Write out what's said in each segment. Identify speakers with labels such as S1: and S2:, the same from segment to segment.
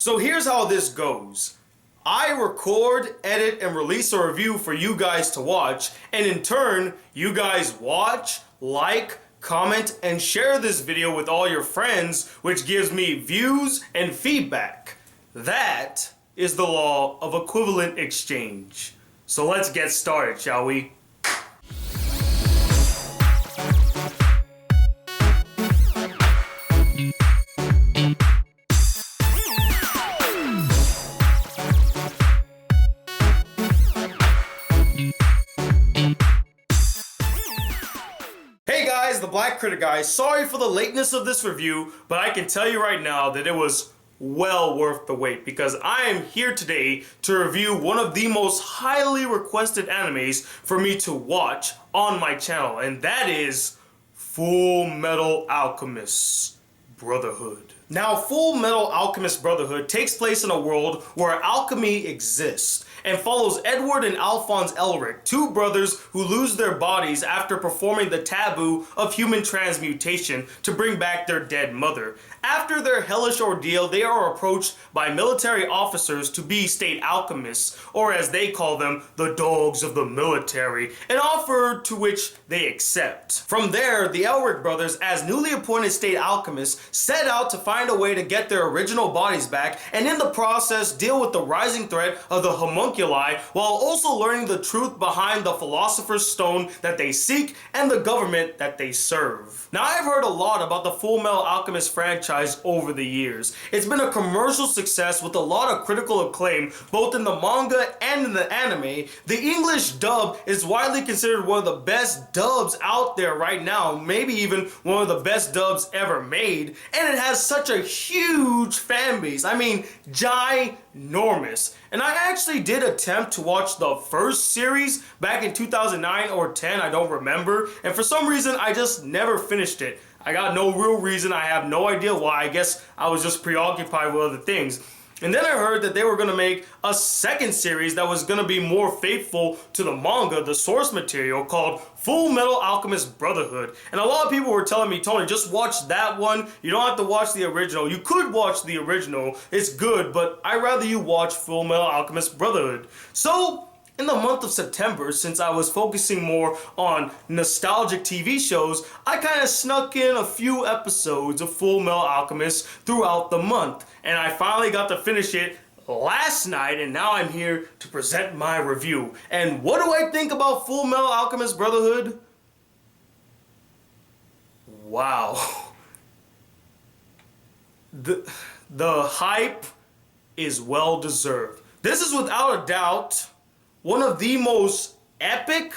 S1: So here's how this goes. I record, edit, and release a review for you guys to watch, and in turn, you guys watch, like, comment, and share this video with all your friends, which gives me views and feedback. That is the law of equivalent exchange. So let's get started, shall we? Hey guys, the Black Critic Guy. Sorry for the lateness of this review, but I can tell you right now that it was well worth the wait because I am here today to review one of the most highly requested animes for me to watch on my channel, and that is Fullmetal Alchemist Brotherhood. Now, Fullmetal Alchemist Brotherhood takes place in a world where alchemy exists and follows Edward and Alphonse Elric, two brothers who lose their bodies after performing the taboo of human transmutation to bring back their dead mother. After their hellish ordeal, they are approached by military officers to be state alchemists, or as they call them, the dogs of the military, an offer to which they accept. From there, the Elric brothers, as newly appointed state alchemists, set out to find a way to get their original bodies back, and in the process deal with the rising threat of the homunculi, while also learning the truth behind the philosopher's stone that they seek and the government that they serve. Now, I've heard a lot about the Fullmetal Alchemist franchise over the years. It's been a commercial success with a lot of critical acclaim, both in the manga and in the anime. The English dub is widely considered one of the best dubs out there right now, maybe even one of the best dubs ever made, and it has such a huge fan base. I mean, ginormous. And I actually did attempt to watch the first series back in 2009 or 10, I don't remember, and for some reason I just never finished it. I got no real reason, I have no idea why. I guess I was just preoccupied with other things. And then I heard that they were going to make a second series that was going to be more faithful to the manga, the source material, called Fullmetal Alchemist Brotherhood. And a lot of people were telling me, Tony, just watch that one. You don't have to watch the original. You could watch the original. It's good, but I'd rather you watch Fullmetal Alchemist Brotherhood. So, in the month of September, since I was focusing more on nostalgic TV shows, I kind of snuck in a few episodes of Fullmetal Alchemist throughout the month. And I finally got to finish it last night, and now I'm here to present my review. And what do I think about Fullmetal Alchemist Brotherhood? Wow. The hype is well deserved. This is without a doubt one of the most epic,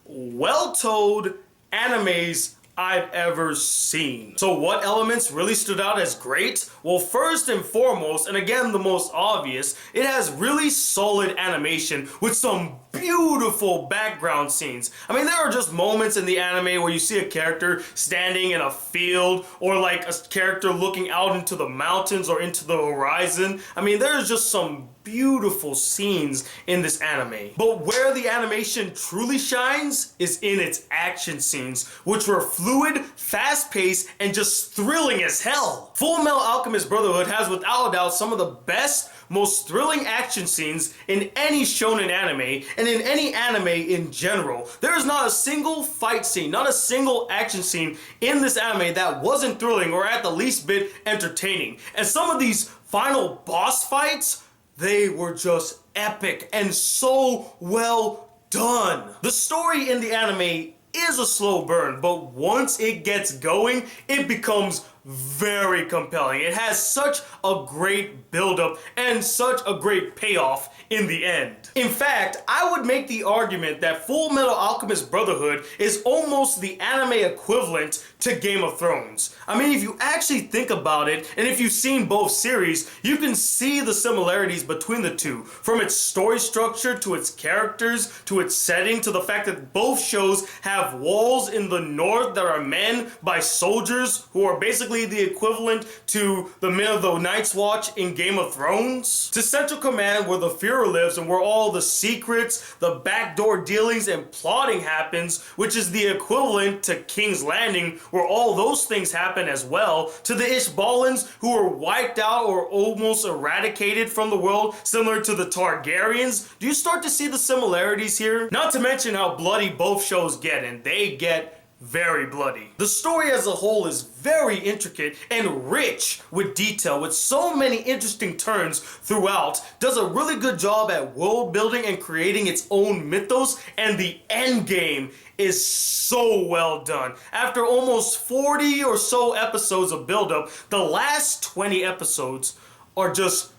S1: well-told animes I've ever seen. So what elements really stood out as great? Well, first and foremost, and again the most obvious, it has really solid animation with some beautiful background scenes. I mean, there are just moments in the anime where you see a character standing in a field, or like a character looking out into the mountains or into the horizon. I mean, there's just some beautiful scenes in this anime. But where the animation truly shines is in its action scenes, which were fluid, fast-paced, and just thrilling as hell. Fullmetal Alchemist Brotherhood has without a doubt some of the best, most thrilling action scenes in any shonen anime, and in any anime in general. There is not a single fight scene, not a single action scene in this anime that wasn't thrilling or at the least bit entertaining. And some of these final boss fights, they were just epic and so well done. The story in the anime is a slow burn, but once it gets going, it becomes very compelling. It has such a great build-up and such a great payoff in the end. In fact, I would make the argument that Fullmetal Alchemist Brotherhood is almost the anime equivalent to Game of Thrones. I mean, if you actually think about it, and if you've seen both series, you can see the similarities between the two. From its story structure, to its characters, to its setting, to the fact that both shows have walls in the north that are manned by soldiers who are basically basically the equivalent to the Men of the Night's Watch in Game of Thrones, to Central Command where the Fuhrer lives and where all the secrets, the backdoor dealings, and plotting happens, which is the equivalent to King's Landing where all those things happen as well, to the Ishbalans who were wiped out or almost eradicated from the world, similar to the Targaryens. Do you start to see the similarities here? Not to mention how bloody both shows get, and they get very bloody. The story as a whole is very intricate and rich with detail, with so many interesting turns throughout, does a really good job at world building and creating its own mythos, and the end game is so well done. After almost 40 or so episodes of build-up, the last 20 episodes are just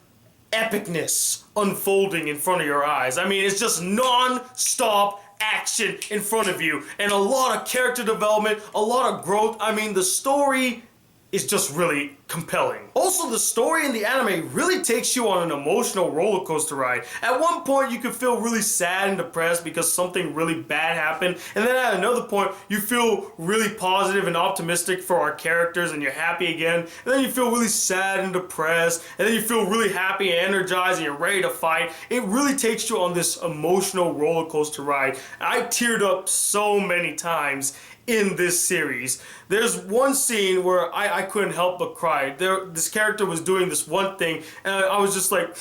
S1: epicness unfolding in front of your eyes. I mean, it's just non-stop action in front of you, and a lot of character development, a lot of growth. I mean, the story is just really compelling. Also, the story in the anime really takes you on an emotional roller coaster ride. At one point, you can feel really sad and depressed because something really bad happened, and then at another point, you feel really positive and optimistic for our characters, and you're happy again, and then you feel really sad and depressed, and then you feel really happy and energized, and you're ready to fight. It really takes you on this emotional roller coaster ride. I teared up so many times in this series. There's one scene where I couldn't help but cry. This character was doing this one thing, and I was just like,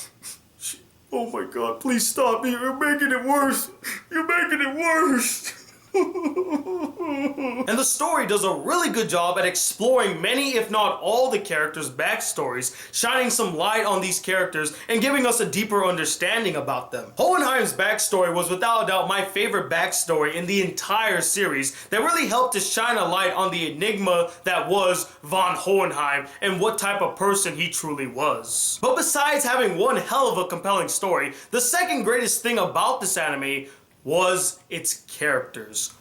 S1: oh my god, please stop. You're making it worse. You're making it worse. And the story does a really good job at exploring many, if not all, the characters' backstories, shining some light on these characters and giving us a deeper understanding about them. Hohenheim's backstory was without a doubt my favorite backstory in the entire series that really helped to shine a light on the enigma that was von Hohenheim and what type of person he truly was. But besides having one hell of a compelling story, the second greatest thing about this anime was its characters.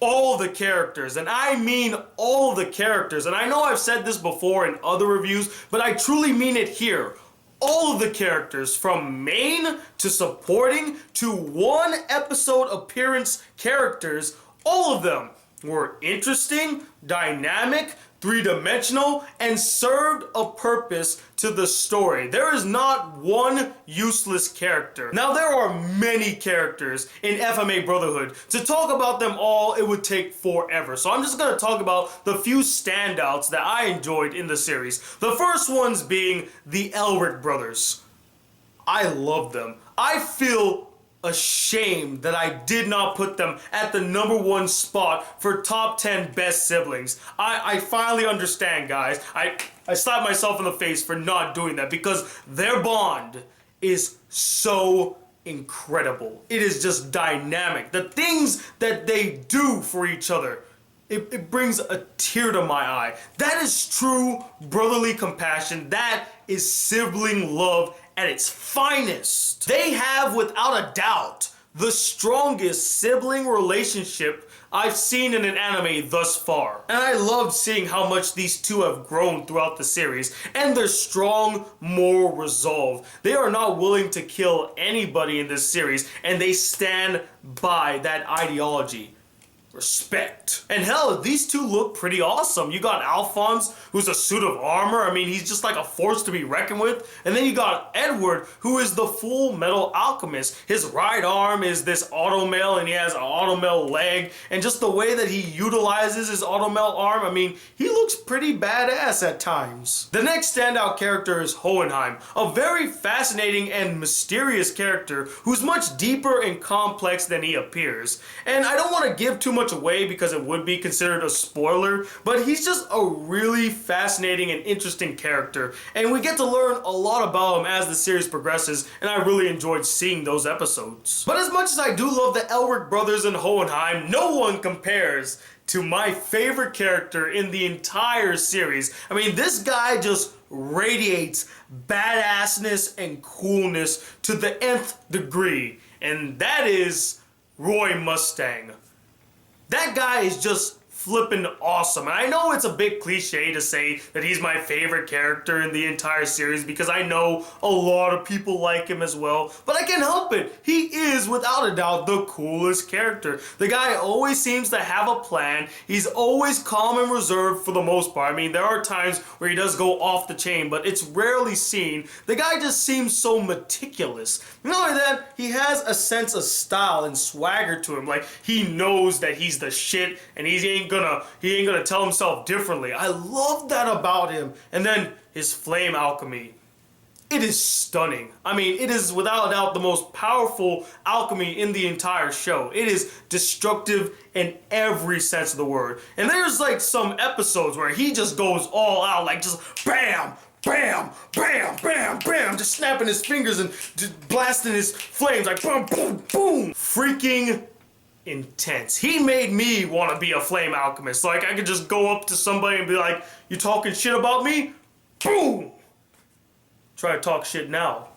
S1: All the characters, and I mean all the characters, and I know I've said this before in other reviews, but I truly mean it here. All of the characters, from main to supporting to one episode appearance characters, all of them were interesting, dynamic, three-dimensional, and served a purpose to the story. There is not one useless character. Now, there are many characters in FMA Brotherhood. To talk about them all, it would take forever. So I'm just gonna talk about the few standouts that I enjoyed in the series. The first ones being the Elric brothers. I love them. I feel ashamed that I did not put them at the #1 spot for top 10 best siblings. I finally understand, guys. I slapped myself in the face for not doing that because their bond is so incredible. It is just dynamic. The things that they do for each other, it brings a tear to my eye. That is true brotherly compassion. That is sibling love at its finest. They have, without a doubt, the strongest sibling relationship I've seen in an anime thus far. And I loved seeing how much these two have grown throughout the series and their strong moral resolve. They are not willing to kill anybody in this series, and they stand by that ideology. Respect. And hell, these two look pretty awesome. You got Alphonse, who's a suit of armor. I mean, he's just like a force to be reckoned with. And then you got Edward, who is the Fullmetal Alchemist. His right arm is this automail, and he has an automail leg. And just the way that he utilizes his automail arm, I mean, he looks pretty badass at times. The next standout character is Hohenheim, a very fascinating and mysterious character who's much deeper and complex than he appears. And I don't want to give too much away because it would be considered a spoiler, but he's just a really fascinating and interesting character, and we get to learn a lot about him as the series progresses, and I really enjoyed seeing those episodes. But as much as I do love the Elric brothers and Hohenheim, no one compares to my favorite character in the entire series. I mean, this guy just radiates badassness and coolness to the nth degree, and that is Roy Mustang. That guy is just flippin' awesome. And I know it's a bit cliche to say that he's my favorite character in the entire series because I know a lot of people like him as well, but I can't help it. He is, without a doubt, the coolest character. The guy always seems to have a plan. He's always calm and reserved for the most part. I mean, there are times where he does go off the chain, but it's rarely seen. The guy just seems so meticulous. Not only that, he has a sense of style and swagger to him. Like, he knows that he's the shit and he ain't gonna tell himself differently. I love that about him. And then his flame alchemy. It is stunning. I mean, it is without a doubt the most powerful alchemy in the entire show. It is destructive in every sense of the word. And there's like some episodes where he just goes all out, like just bam, bam, bam, bam, bam, just snapping his fingers and just blasting his flames like boom, boom, boom. Freaking intense. He made me want to be a flame alchemist. Like, I could just go up to somebody and be like, you talking shit about me? Boom! Try to talk shit now,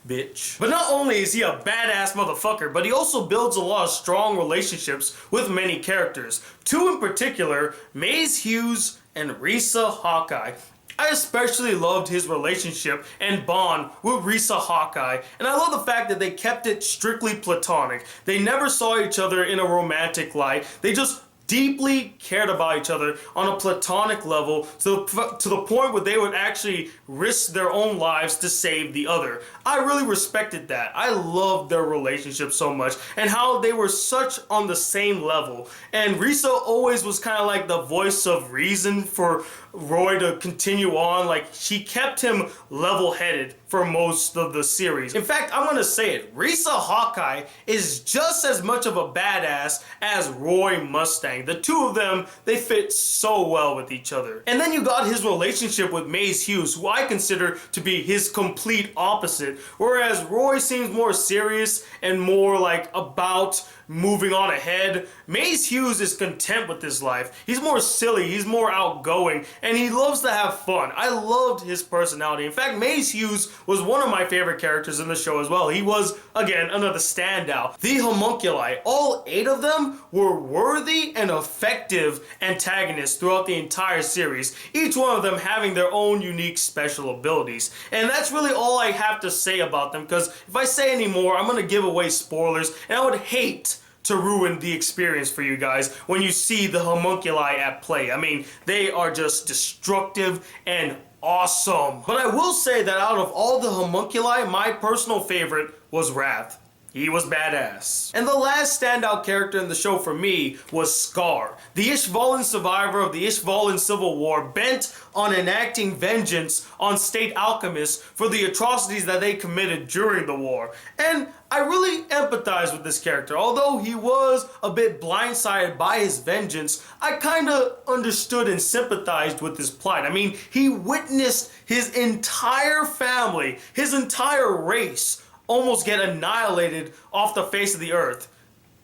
S1: bitch. But not only is he a badass motherfucker, but he also builds a lot of strong relationships with many characters. Two in particular, Maze Hughes and Risa Hawkeye. I especially loved his relationship and bond with Risa Hawkeye, and I love the fact that they kept it strictly platonic. They never saw each other in a romantic light. They just deeply cared about each other on a platonic level to the point where they would actually risk their own lives to save the other. I really respected that. I loved their relationship so much and how they were such on the same level. And Risa always was kind of like the voice of reason for Roy to continue on. Like, she kept him level-headed for most of the series. In fact, I'm gonna say it, Risa Hawkeye is just as much of a badass as Roy Mustang. The two of them, they fit so well with each other. And then you got his relationship with Maze Hughes, who I consider to be his complete opposite. Whereas Roy seems more serious and more like about moving on ahead, Maze Hughes is content with his life. He's more silly, he's more outgoing, and he loves to have fun. I loved his personality. In fact, Maze Hughes was one of my favorite characters in the show as well. He was, again, another standout. The homunculi, all 8 of them were worthy and effective antagonists throughout the entire series, each one of them having their own unique special abilities. And that's really all I have to say about them, because if I say any more, I'm going to give away spoilers, and I would hate to ruin the experience for you guys when you see the homunculi at play. I mean, they are just destructive and awesome. But I will say that out of all the homunculi, my personal favorite was Wrath. He was badass. And the last standout character in the show for me was Scar, the Ishvalan survivor of the Ishvalan Civil War, bent on enacting vengeance on state alchemists for the atrocities that they committed during the war. And I really empathize with this character. Although he was a bit blindsided by his vengeance, I kinda understood and sympathized with his plight. I mean, he witnessed his entire family, his entire race, almost get annihilated off the face of the earth.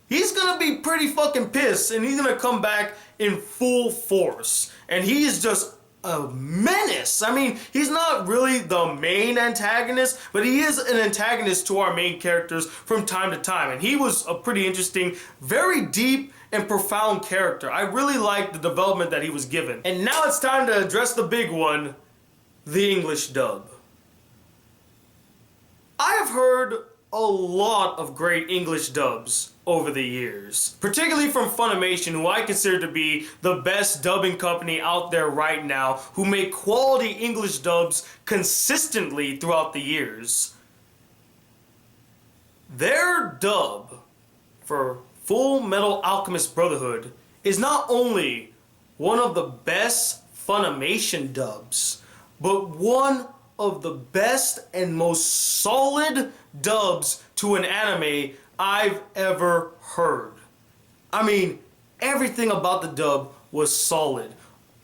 S1: He's gonna be pretty fucking pissed, and he's gonna come back in full force. And he is just a menace. I mean, he's not really the main antagonist, but he is an antagonist to our main characters from time to time. And he was a pretty interesting, very deep and profound character. I really liked the development that he was given. And now it's time to address the big one, the English dub. I have heard a lot of great English dubs over the years, particularly from Funimation, who I consider to be the best dubbing company out there right now, who make quality English dubs consistently throughout the years. Their dub for Fullmetal Alchemist Brotherhood is not only one of the best Funimation dubs, but one of the best and most solid dubs to an anime I've ever heard. I mean, everything about the dub was solid.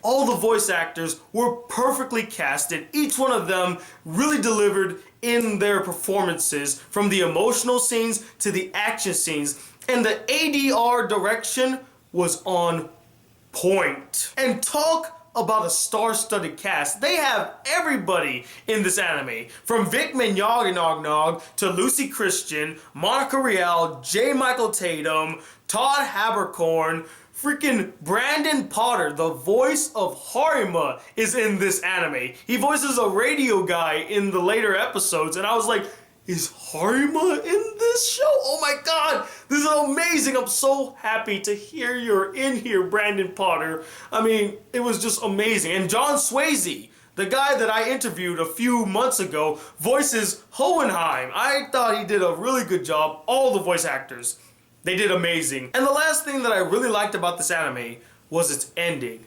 S1: All the voice actors were perfectly casted. Each one of them really delivered in their performances, from the emotional scenes to the action scenes. And the ADR direction was on point. And talk about a star-studded cast. They have everybody in this anime, from Vic Mignognog to Lucy Christian, Monica Rial, J. Michael Tatum, Todd Haberkorn, Freaking Brandon Potter, the voice of Harima, is in this anime. He voices a radio guy in the later episodes, and I was like, is Harima in this show? Oh my god, this is amazing. I'm so happy to hear you're in here, Brandon Potter. I mean, it was just amazing. And John Swayze, the guy that I interviewed a few months ago, voices Hohenheim. I thought he did a really good job. All the voice actors, they did amazing. And the last thing that I really liked about this anime was its ending.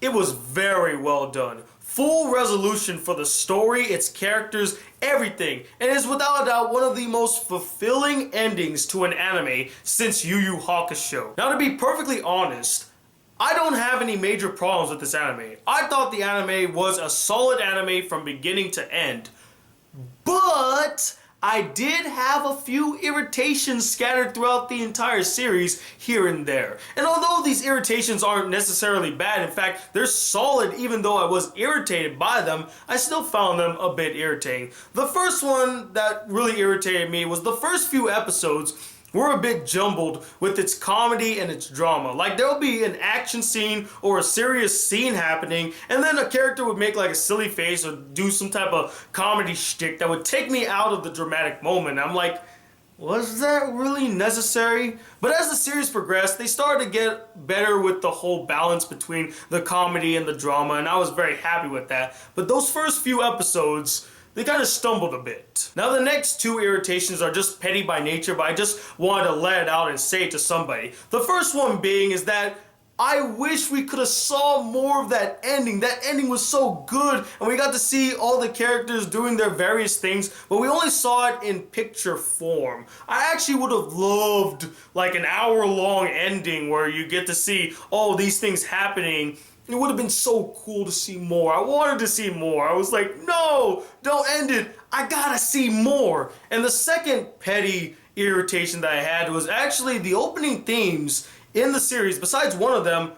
S1: It was very well done. Full resolution for the story, its characters, everything. And it's without a doubt one of the most fulfilling endings to an anime since Yu Yu Hakusho. Now, to be perfectly honest, I don't have any major problems with this anime. I thought the anime was a solid anime from beginning to end. But I did have a few irritations scattered throughout the entire series here and there. And although these irritations aren't necessarily bad, in fact, they're solid even though I was irritated by them, I still found them a bit irritating. The first one that really irritated me was the first few episodes were a bit jumbled with its comedy and its drama. Like, there'll be an action scene or a serious scene happening, and then a character would make like a silly face or do some type of comedy shtick that would take me out of the dramatic moment. I'm like, was that really necessary? But as the series progressed, they started to get better with the whole balance between the comedy and the drama, and I was very happy with that. But those first few episodes, they kind of stumbled a bit. Now the next two irritations are just petty by nature, but I just wanted to let it out and say it to somebody. The first one being is that I wish we could have saw more of that ending. That ending was so good, and we got to see all the characters doing their various things, but we only saw it in picture form. I actually would have loved like an hour-long ending where you get to see all these things happening. It would have been so cool to see more. I wanted to see more. I was like, no, don't end it. I gotta see more. And the second petty irritation that I had was actually the opening themes in the series. Besides one of them,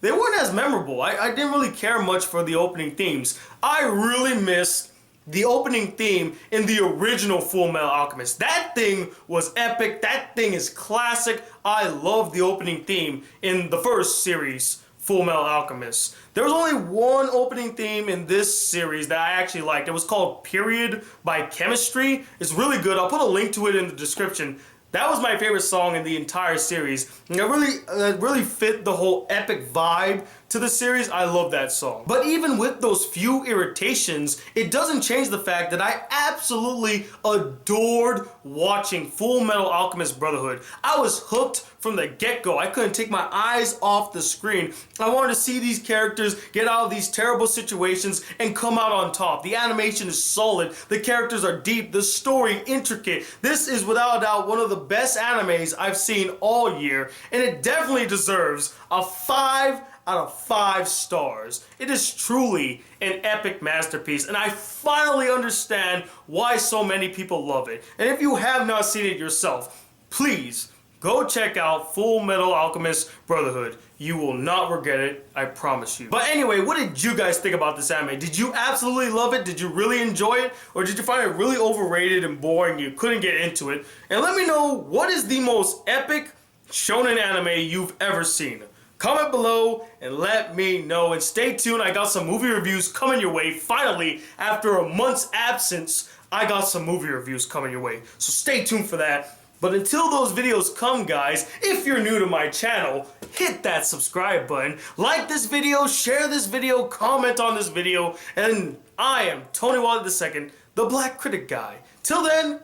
S1: they weren't as memorable. I didn't really care much for the opening themes. I really missed the opening theme in the original Fullmetal Alchemist. That thing was epic. That thing is classic. I love the opening theme in the first series, Fullmetal Alchemist. There was only one opening theme in this series that I actually liked. It was called Period by Chemistry. It's really good. I'll put a link to it in the description. That was my favorite song in the entire series. And it really fit the whole epic vibe to the series. I love that song. But even with those few irritations, it doesn't change the fact that I absolutely adored watching Fullmetal Alchemist Brotherhood. I was hooked from the get-go. I couldn't take my eyes off the screen. I wanted to see these characters get out of these terrible situations and come out on top. The animation is solid. The characters are deep. The story intricate. This is without a doubt one of the best animes I've seen all year, and it definitely deserves a 5 out of 5 stars. It is truly an epic masterpiece, and I finally understand why so many people love it. And if you have not seen it yourself, please go check out Fullmetal Alchemist Brotherhood. You will not regret it, I promise you. But anyway, what did you guys think about this anime? Did you absolutely love it? Did you really enjoy it? Or did you find it really overrated and boring? You couldn't get into it? And let me know, what is the most epic shonen anime you've ever seen? Comment below and let me know. And stay tuned, I got some movie reviews coming your way. Finally, after a month's absence, I got some movie reviews coming your way. So stay tuned for that. But until those videos come, guys, if you're new to my channel, hit that subscribe button, like this video, share this video, comment on this video, and I am Tony Wallet II, the Black Critic Guy. Till then,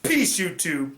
S1: peace, YouTube.